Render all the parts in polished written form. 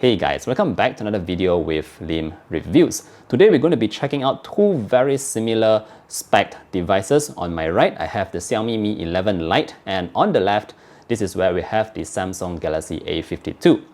Hey guys, welcome back to another video with Lim Reviews. Today we're going to be checking out two very similar spec devices. On my right, I have the Xiaomi Mi 11 Lite, and on the left, this is where we have the Samsung Galaxy A52.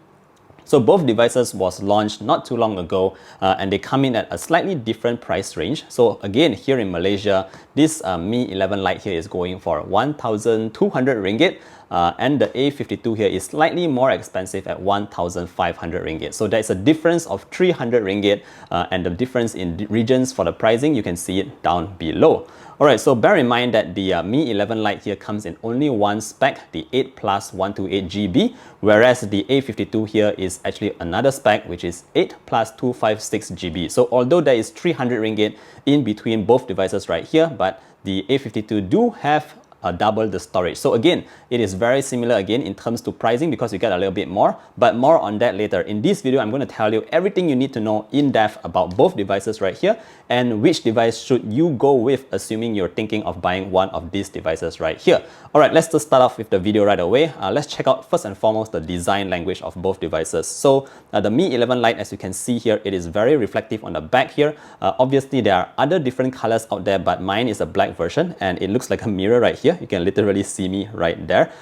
So both devices was launched not too long ago and they come in at a slightly different price range. So again, here in Malaysia, this Mi 11 Lite here is going for 1,200 ringgit. And the A52 here is slightly more expensive at 1,500 ringgit. So there's a difference of 300 ringgit and the difference in regions for the pricing, you can see it down below. Alright, so bear in mind that the Mi 11 Lite here comes in only one spec, the 8 plus 128GB, whereas the A52 here is actually another spec, which is 8 plus 256GB. So although there is 300 ringgit in between both devices right here, but the A52 do have double the storage. So again, it is very similar again in terms to pricing because you get a little bit more, but more on that later. In this video, I'm going to tell you everything you need to know in depth about both devices right here and which device should you go with assuming you're thinking of buying one of these devices right here. Alright, let's just start off with the video right away. Let's check out first and foremost the design language of both devices. So the Mi 11 Lite, as you can see here, it is very reflective on the back here. Obviously, there are other different colors out there, but mine is a black version and it looks like a mirror right here. You can literally see me right there.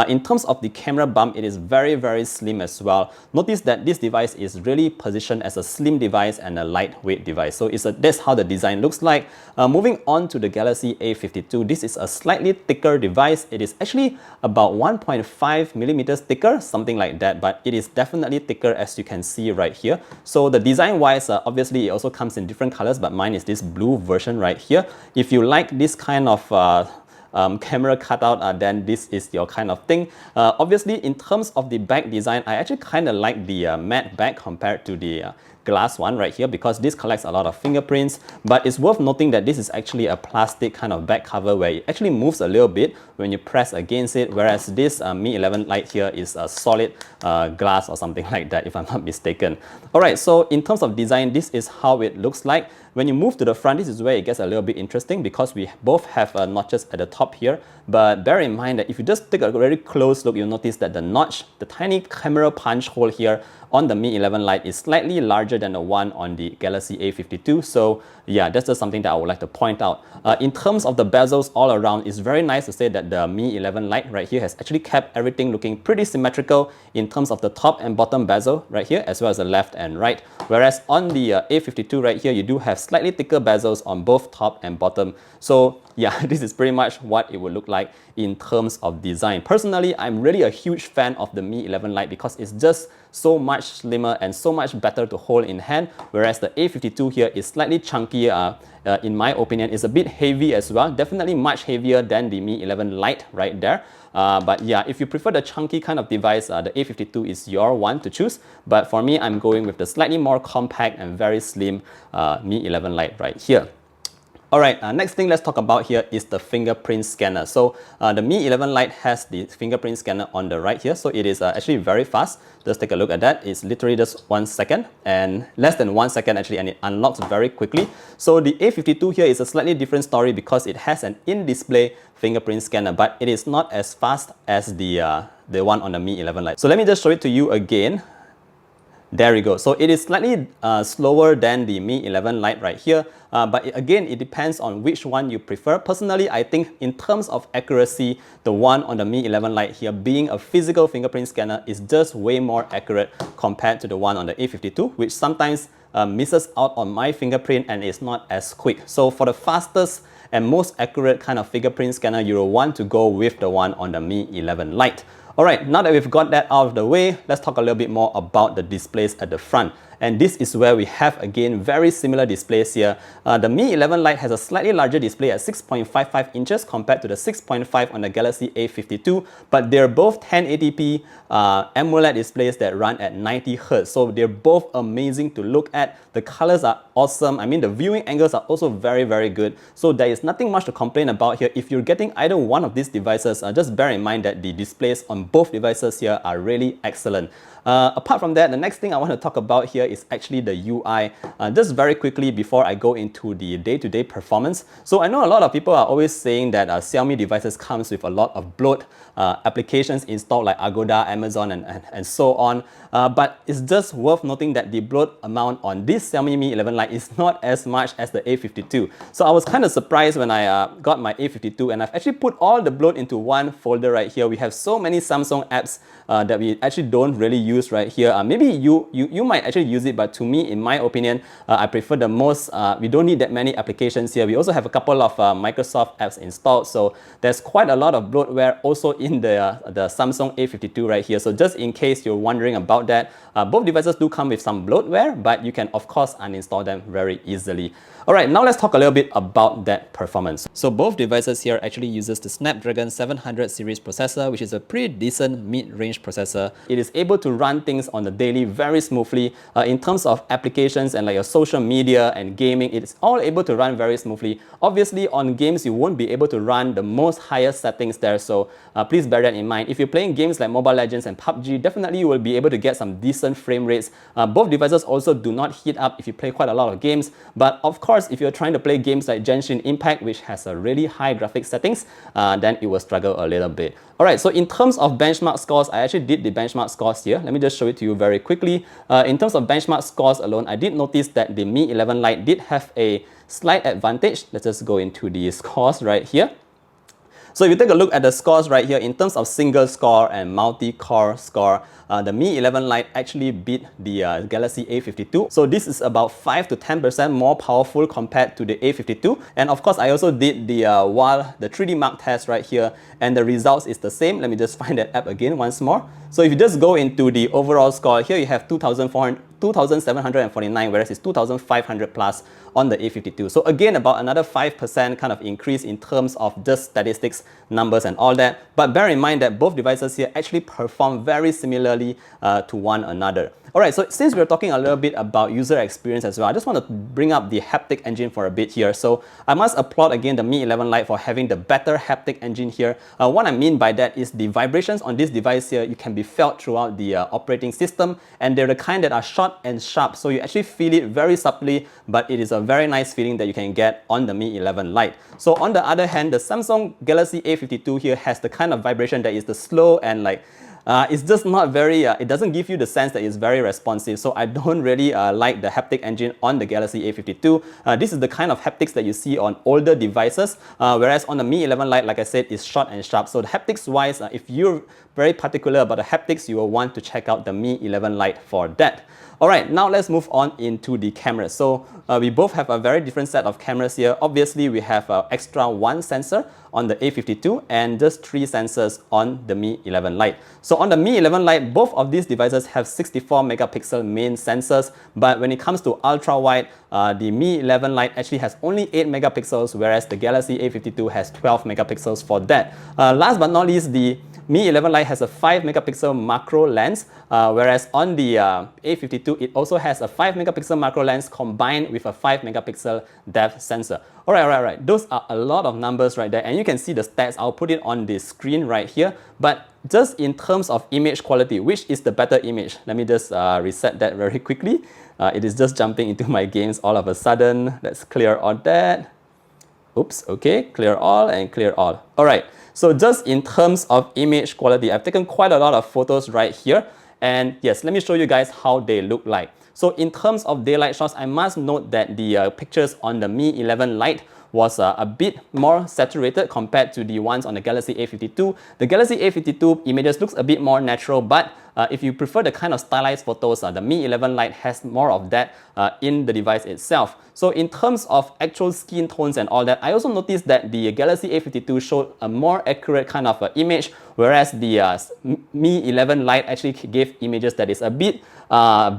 In terms of the camera bump, it is very slim as well. Notice that this device is really positioned as a slim device and a lightweight device. So that's how the design looks like. Moving on to the Galaxy A52, this is a slightly thicker device. It is actually about 1.5 millimeters thicker, something like that, but it is definitely thicker as you can see right here. So the design wise, obviously it also comes in different colors, but mine is this blue version right here. If you like this kind of camera cutout, then this is your kind of thing. Obviously, in terms of the back design, I actually kind of like the matte back compared to the glass one right here because this collects a lot of fingerprints, but it's worth noting that this is actually a plastic kind of back cover where it actually moves a little bit when you press against it, whereas this Mi 11 Lite here is a solid glass or something like that, if I'm not mistaken. Alright, so in terms of design, this is how it looks like. When you move to the front, this is where it gets a little bit interesting because we both have notches at the top here. But bear in mind that if you just take a very close look, you'll notice that the notch, the tiny camera punch hole here on the Mi 11 Lite is slightly larger than the one on the Galaxy A52. So yeah, that's just something that I would like to point out. In terms of the bezels all around, it's very nice to say that the Mi 11 Lite right here has actually kept everything looking pretty symmetrical in terms of the top and bottom bezel right here, as well as the left and right. Whereas on the A52 right here, you do have slightly thicker bezels on both top and bottom. So yeah, this is pretty much what it would look like in terms of design. Personally, I'm really a huge fan of the Mi 11 Lite because it's just so much slimmer and so much better to hold in hand, whereas the A52 here is slightly chunky. In my opinion, it's a bit heavy as well, definitely much heavier than the Mi 11 Lite right there. But yeah, if you prefer the chunky kind of device, the A52 is your one to choose. But for me, I'm going with the slightly more compact and very slim Mi 11 Lite right here. Alright, next thing let's talk about here is the fingerprint scanner. So the Mi 11 Lite has the fingerprint scanner on the right here. So it is actually very fast. Just take a look at that. It's literally just 1 second and less than 1 second actually, and it unlocks very quickly. So the A52 here is a slightly different story because it has an in-display fingerprint scanner, but it is not as fast as the one on the Mi 11 Lite. So let me just show it to you again. There we go. So it is slightly slower than the Mi 11 Lite right here. But again, it depends on which one you prefer. Personally, I think in terms of accuracy, the one on the Mi 11 Lite here being a physical fingerprint scanner is just way more accurate compared to the one on the A52, which sometimes misses out on my fingerprint and is not as quick. So for the fastest and most accurate kind of fingerprint scanner, you will want to go with the one on the Mi 11 Lite. Alright, now that we've got that out of the way, let's talk a little bit more about the displays at the front. And this is where we have, again, very similar displays here. The Mi 11 Lite has a slightly larger display at 6.55 inches compared to the 6.5 on the Galaxy A52, but they're both 1080p AMOLED displays that run at 90 Hz. So they're both amazing to look at. The colors are awesome. I mean, the viewing angles are also very good. So there is nothing much to complain about here. If you're getting either one of these devices, just bear in mind that the displays on both devices here are really excellent. Apart from that, the next thing I want to talk about here is actually the UI. Just very quickly before I go into the day-to-day performance. So I know a lot of people are always saying that Xiaomi devices comes with a lot of bloat, applications installed like Agoda, Amazon, and so on. But it's just worth noting that the bloat amount on this Xiaomi Mi 11 Lite is not as much as the A52. So I was kind of surprised when I got my A52, and I've actually put all the bloat into one folder right here. We have so many Samsung apps that we actually don't really use right here. Maybe you might actually use it, but to me, in my opinion, I prefer the most. We don't need that many applications here. We also have a couple of Microsoft apps installed, so there's quite a lot of bloatware also in the Samsung A52 right here. So just in case you're wondering about that, both devices do come with some bloatware, but you can of course uninstall them very easily. Alright, now let's talk a little bit about that performance. So both devices here actually uses the Snapdragon 700 series processor, which is a pretty decent mid-range processor. It is able to run things on the daily very smoothly. In terms of applications and like your social media and gaming, it's all able to run very smoothly. Obviously on games, you won't be able to run the most highest settings there, so please bear that in mind. If you're playing games like Mobile Legends and PUBG, definitely you will be able to get some decent frame rates. Both devices also do not heat up if you play quite a lot of games, but of course, if you're trying to play games like Genshin Impact, which has a really high graphics settings, then it will struggle a little bit. Alright, so in terms of benchmark scores, I actually did the benchmark scores here. Let me just show it to you very quickly. In terms of benchmark scores alone, I did notice that the Mi 11 Lite did have a slight advantage. Let's just go into the scores right here. So if you take a look at the scores right here, in terms of single score and multi-core score, the Mi 11 Lite actually beat the Galaxy A52. So this is about 5 to 10% more powerful compared to the A52. And of course, I also did the 3D mark test right here, and the results is the same. Let me just find that app again once more. So if you just go into the overall score, here you have 2,749, whereas it's 2,500 plus on the A52. So again, about another 5% kind of increase in terms of just statistics, numbers and all that. But bear in mind that both devices here actually perform very similarly to one another. Alright, so since we're talking a little bit about user experience as well, I just want to bring up the haptic engine for a bit here. So I must applaud again the Mi 11 Lite for having the better haptic engine here. What I mean by that is the vibrations on this device here, you can be felt throughout the operating system, and they're the kind that are short and sharp, so you actually feel it very subtly, but it is a very nice feeling that you can get on the Mi 11 Lite. So on the other hand, the Samsung Galaxy A52 here has the kind of vibration that is the slow and like it's just not very, it doesn't give you the sense that it's very responsive. So I don't really like the haptic engine on the Galaxy A52. This is the kind of haptics that you see on older devices, whereas on the Mi 11 Lite, like I said, is short and sharp. So the haptics wise, if you're very particular about the haptics, you will want to check out the Mi 11 Lite for that. Alright, now let's move on into the cameras. So we both have a very different set of cameras here. Obviously, we have extra one sensor on the A52 and just 3 sensors on the Mi 11 Lite. So on the Mi 11 Lite, both of these devices have 64 megapixel main sensors, but when it comes to ultra wide, the Mi 11 Lite actually has only 8 megapixels, whereas the Galaxy A52 has 12 megapixels for that. Last but not least, the Mi 11 Lite has a 5 megapixel macro lens, whereas on the A52, it also has a 5 megapixel macro lens combined with a 5 megapixel depth sensor. Alright. Those are a lot of numbers right there, and you can see the stats. I'll put it on the screen right here. But just in terms of image quality, which is the better image? Let me just reset that very quickly. It is just jumping into my games all of a sudden. Let's clear all that. Oops, okay, clear all and clear all. Alright, so just in terms of image quality, I've taken quite a lot of photos right here. And yes, let me show you guys how they look like. So in terms of daylight shots, I must note that the pictures on the Mi 11 Lite was a bit more saturated compared to the ones on the Galaxy A52. The Galaxy A52 images looks a bit more natural, but if you prefer the kind of stylized photos, the Mi 11 Lite has more of that in the device itself. So in terms of actual skin tones and all that, I also noticed that the Galaxy A52 showed a more accurate kind of image, whereas the Mi 11 Lite actually gave images that is a bit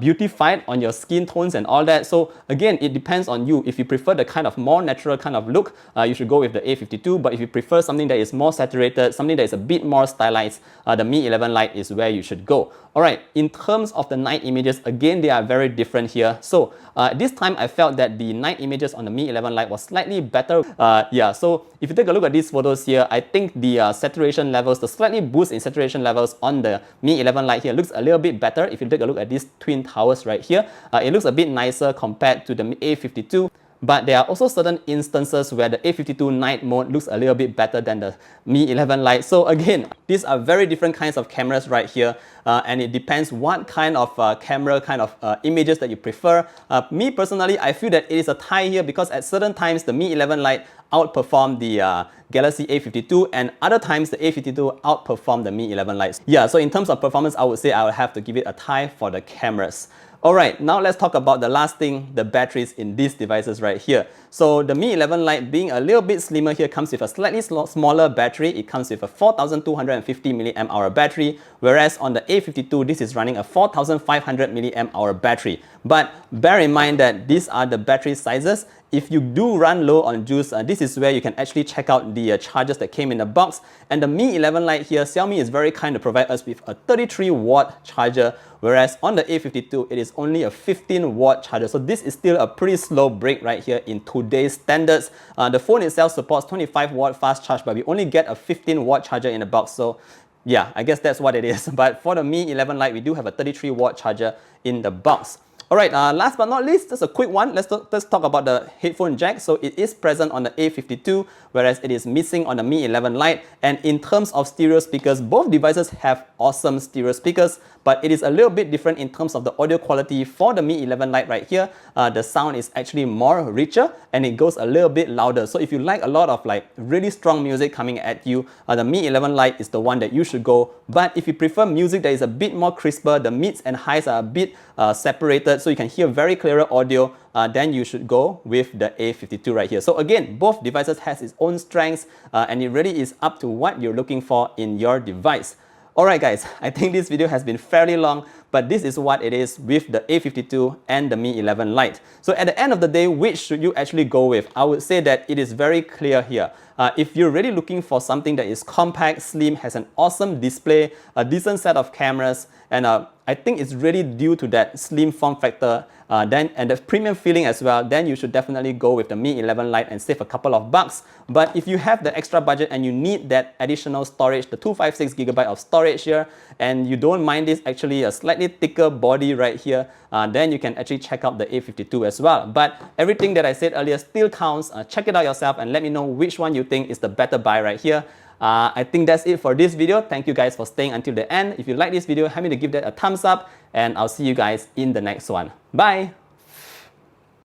beautified on your skin tones and all that. So again, it depends on you. If you prefer the kind of more natural kind of of look, you should go with the A52. But if you prefer something that is more saturated, something that is a bit more stylized, the Mi 11 Lite is where you should go. Alright, in terms of the night images, again, they are very different here. So this time I felt that the night images on the Mi 11 Lite was slightly better. Yeah, so if you take a look at these photos here, I think the saturation levels, the slightly boost in saturation levels on the Mi 11 Lite here looks a little bit better. If you take a look at these twin towers right here, it looks a bit nicer compared to the A52. But there are also certain instances where the A52 night mode looks a little bit better than the Mi 11 Lite. So again, these are very different kinds of cameras right here, and it depends what kind of camera, kind of images that you prefer. Me personally, I feel that it is a tie here because at certain times the Mi 11 Lite outperformed the Galaxy A52, and other times the A52 outperformed the Mi 11 Lite. Yeah, so in terms of performance, I would say I would have to give it a tie for the cameras. Alright, now let's talk about the last thing, the batteries in these devices right here. So the Mi 11 Lite being a little bit slimmer here comes with a slightly smaller battery. It comes with a 4250 mAh battery, whereas on the A52 this is running a 4500 mAh battery. But bear in mind that these are the battery sizes. If you do run low on juice, this is where you can actually check out the chargers that came in the box. And the Mi 11 Lite here, Xiaomi is very kind to provide us with a 33 watt charger, whereas on the A52 it is only a 15 watt charger. So this is still a pretty slow break right here in today's standards. The phone itself supports 25 watt fast charge, but we only get a 15 watt charger in the box. So yeah, I guess that's what it is. But for the Mi 11 Lite, we do have a 33 watt charger in the box. Alright, last but not least, just a quick one. Let's talk about the headphone jack. So it is present on the A52, whereas it is missing on the Mi 11 Lite. And in terms of stereo speakers, both devices have awesome stereo speakers, but it is a little bit different in terms of the audio quality. For the Mi 11 Lite right here, the sound is actually more richer and it goes a little bit louder. So if you like a lot of like really strong music coming at you, the Mi 11 Lite is the one that you should go. But if you prefer music that is a bit more crisper, the mids and highs are a bit separated, so you can hear very clearer audio, then you should go with the A52 right here. So again, both devices has its own strengths, and it really is up to what you're looking for in your device. Alright guys, I think this video has been fairly long, but this is what it is with the A52 and the Mi 11 Lite. So at the end of the day, which should you actually go with? I would say that it is very clear here. If you're really looking for something that is compact, slim, has an awesome display, a decent set of cameras, and I think it's really due to that slim form factor and the premium feeling as well, then you should definitely go with the Mi 11 Lite and save a couple of bucks. But if you have the extra budget and you need that additional storage, the 256GB of storage here, and you don't mind this actually a slightly thicker body right here, then you can actually check out the A52 as well. But everything that I said earlier still counts. Check it out yourself and let me know which one you think is the better buy right here. I think that's it for this video. Thank you guys for staying until the end. If you like this video, help me to give that a thumbs up, and I'll see you guys in the next one. Bye!